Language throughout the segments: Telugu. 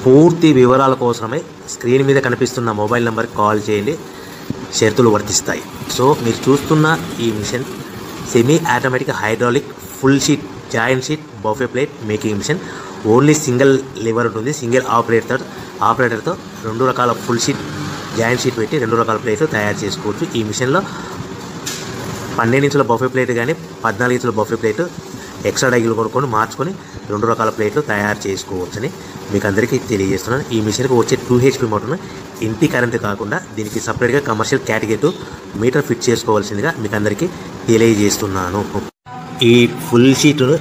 పూర్తి వివరాల కోసమై స్క్రీన్ మీద కనిపిస్తున్న మొబైల్ నెంబర్కి కాల్ చేయండి, షరతులు వర్తిస్తాయి. సో మీరు చూస్తున్న ఈ machine semi automatic hydraulic full sheet joint sheet buffet plate making machine. Only single lever ఉంటుంది. సింగిల్ ఆపరేటర్తో 2 రకాల ఫుల్ షీట్ జాయింట్ షీట్ పెట్టి 2 రకాల ప్లేట్లు తయారు చేసుకోవచ్చు. ఈ మిషన్లో 12 ఇంచుల బఫే ప్లేట్ కానీ 14 ఇంచుల బఫే ప్లేట్ ఎక్స్ట్రా డైలు కొనుక్కొని మార్చుకొని 2 రకాల ప్లేట్లు తయారు చేసుకోవచ్చని మీకు అందరికీ తెలియజేస్తున్నాను. ఈ మిషన్కి వచ్చే 2 HP మోటార్ను ఇంటి కరెంటు కాకుండా దీనికి సపరేట్గా కమర్షియల్ కేటగిరీ మీటర్ ఫిట్ చేసుకోవాల్సిందిగా మీకు అందరికీ తెలియజేస్తున్నాను. ఈ ఫుల్ షీటును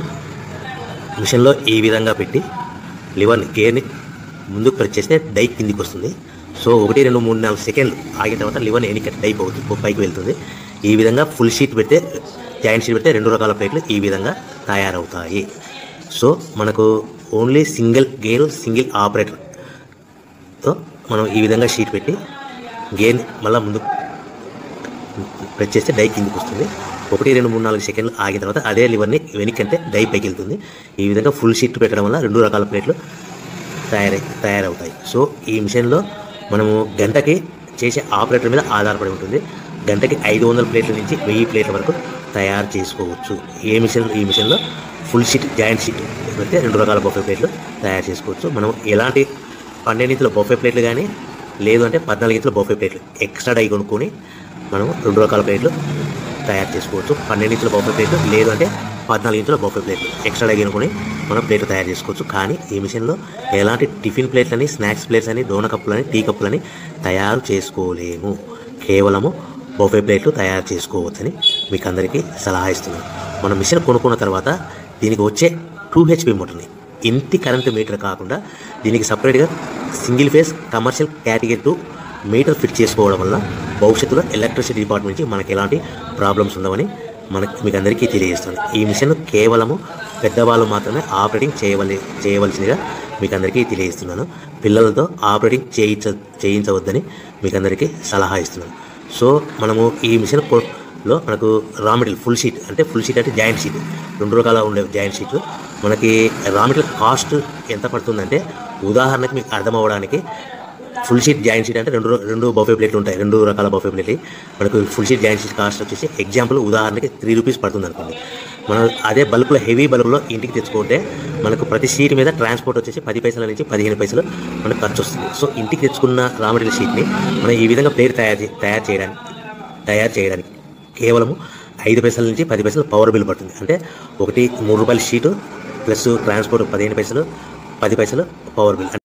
మిషన్లో ఈ విధంగా పెట్టి లివర్ని గేర్ని ముందుకు ప్రెస్ చేస్తే డై కిందికి వస్తుంది. సో 1 2 3 4 సెకండ్లు ఆగిన తర్వాత లివర్ని ఎన్నిక డైప్ అవుతుంది, పైకి వెళ్తుంది. ఈ విధంగా ఫుల్ షీట్ పెడితే జాయింట్ షీట్ పెడితే 2 రకాల ప్లేట్లు ఈ విధంగా తయారవుతాయి. సో మనకు ఓన్లీ సింగిల్ గేరు సింగిల్ ఆపరేటర్తో మనం ఈ విధంగా షీట్ పెట్టి గేర్ని మళ్ళీ ముందు ప్రెస్ చేస్తే డై కిందికి వస్తుంది. 1 2 3 4 సెకండ్లు ఆగిన తర్వాత అదే లివర్ని వెనక్కంటే డై పైకి వెళ్తుంది. ఈ విధంగా ఫుల్ షీట్ పెట్టడం వల్ల 2 రకాల ప్లేట్లు తయారవుతాయి. సో ఈ మిషన్లో మనము గంటకి చేసే ఆపరేటర్ మీద ఆధారపడి ఉంటుంది. గంటకి 500 ప్లేట్ల నుంచి 1000 ప్లేట్ల వరకు తయారు చేసుకోవచ్చు. ఈ మిషన్లో ఫుల్ షీట్ జాయింట్ షీట్ పెడితే 2 రకాల బఫే ప్లేట్లు తయారు చేసుకోవచ్చు. మనం ఎలాంటి 12 ఇంచుల బఫే ప్లేట్లు కానీ లేదు అంటే 14 ఇంచుల బఫే ప్లేట్లు ఎక్స్ట్రా డై కొనుక్కొని మనం 2 రకాల ప్లేట్లు తయారు చేసుకోవచ్చు. 12 ఇంచుల బఫే ప్లేట్లు లేదు అంటే 14 ఇంచుల బఫే ప్లేట్లు ఎక్స్ట్రా డై కొనుక్కొని మనం ప్లేట్లు తయారు చేసుకోవచ్చు. కానీ ఈ మిషన్లో ఎలాంటి టిఫిన్ ప్లేట్లని స్నాక్స్ ప్లేట్స్ అని డోనా కప్పులని టీ కప్పులని తయారు చేసుకోలేము. కేవలము బఫే ప్లేట్లు తయారు చేసుకోవచ్చని మీకు అందరికీ సలహా ఇస్తున్నాను. మనం మిషన్ కొనుక్కున్న తర్వాత దీనికి వచ్చే 2 HP మోటార్ని ఇంటి కరెంటు మీటర్ కాకుండా దీనికి సపరేట్గా single phase commercial category metre fit చేసుకోవడం వల్ల భవిష్యత్తులో ఎలక్ట్రిసిటీ డిపార్ట్మెంట్ నుంచి మనకి ఎలాంటి ప్రాబ్లమ్స్ ఉండవని మీకు అందరికీ తెలియజేస్తాను. ఈ మిషన్ కేవలము పెద్దవాళ్ళు మాత్రమే ఆపరేటింగ్ చేయవలసిందిగా మీకు అందరికీ తెలియజేస్తున్నాను. పిల్లలతో ఆపరేటింగ్ చేయించవద్దని మీకు అందరికీ సలహా ఇస్తున్నాను. సో మనము ఈ మిషన్లో మనకు రా మెటీరియల్ ఫుల్ షీట్ అంటే జాయింట్ షీట్ 2 రకాల ఉండే జాయింట్ షీట్లు మనకి రా మెటీరియల్ కాస్ట్ ఎంత పడుతుందంటే ఉదాహరణకి మీకు అర్థం అవ్వడానికి ఫుల్ షీట్ జాయింట్ షీట్ అంటే 2 బఫే ప్లేట్లు ఉంటాయి. 2 రకాల బఫే ప్లేట్లు మనకు full sheet joint sheet cost వచ్చేసి ఎగ్జాంపుల్ ఉదాహరణకి 3 రూపీస్ పడుతుంది అనుకోండి. మనం అదే బల్క్లో హెవీ బల్క్లో ఇంటికి తెచ్చుకుంటే మనకు ప్రతి షీట్ మీద ట్రాన్స్పోర్ట్ వచ్చేసి 10 పైసల నుంచి 15 పైసలు మనకు ఖర్చు వస్తుంది. సో ఇంటికి తెచ్చుకున్న రా మెటీరియల్ షీట్ని మనం ఈ విధంగా ప్లేట్ తయారు చేయడానికి కేవలము 5 పైసల నుంచి 10 పైసలు పవర్ బిల్ పడుతుంది. అంటే ఒకటి 3 రూపాయల షీటు ప్లస్ ట్రాన్స్పోర్ట్ 15 పైసలు 10 పైసలు పవర్ బిల్.